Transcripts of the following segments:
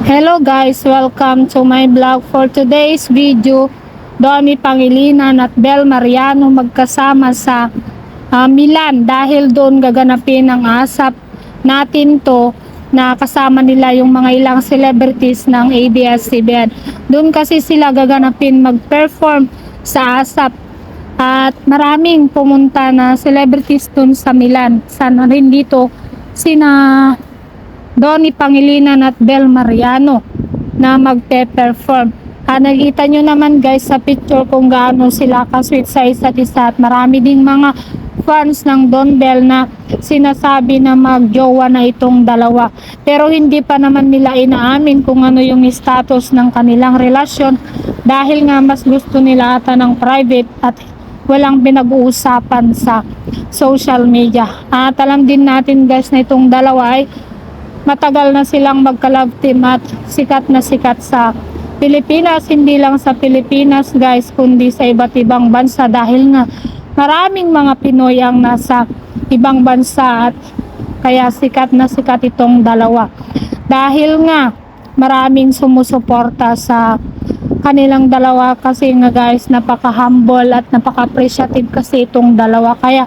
Hello guys, welcome to my vlog. For today's video, Donnie Pangilinan at Bel Mariano magkasama sa Milan dahil doon gaganapin ang ASAP natin to na kasama nila yung mga ilang celebrities ng ABS-CBN. Doon kasi sila gaganapin mag-perform sa ASAP at maraming pumunta na celebrities doon sa Milan. Sana rin dito sina Donnie Pangilinan at Bel Mariano na magpe-perform. Nakita nyo naman guys sa picture kung gaano sila ka-sweet sa isa't isa at marami ding mga fans ng Don Bel na sinasabi na magjowa na itong dalawa. Pero hindi pa naman nila inaamin kung ano yung status ng kanilang relasyon dahil nga mas gusto nila ata ng private at walang pinag-uusapan sa social media. At alam din natin guys na itong dalawa ay matagal na silang magka-love team at sikat na sikat sa Pilipinas, hindi lang sa Pilipinas guys, kundi sa iba't ibang bansa dahil nga maraming mga Pinoy ang nasa ibang bansa at kaya sikat na sikat itong dalawa. Dahil nga maraming sumusuporta sa kanilang dalawa kasi nga guys, napaka-humble at napaka-appreciative kasi itong dalawa. Kaya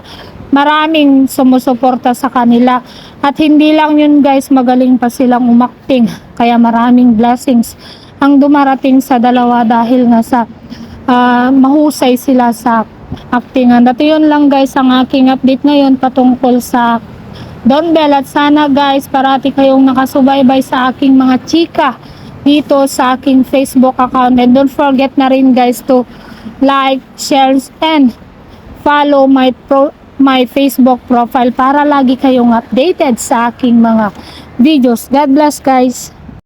maraming sumusuporta sa kanila at hindi lang yun guys, magaling pa silang umakting kaya maraming blessings ang dumarating sa dalawa dahil nga sa mahusay sila sa actingan. At yun lang guys ang aking update ngayon patungkol sa Don Bel at sana guys parati kayong nakasubaybay sa aking mga chika dito sa aking Facebook account and don't forget na rin guys to like, share and follow my Facebook profile para lagi kayong updated sa aking mga videos. God bless guys.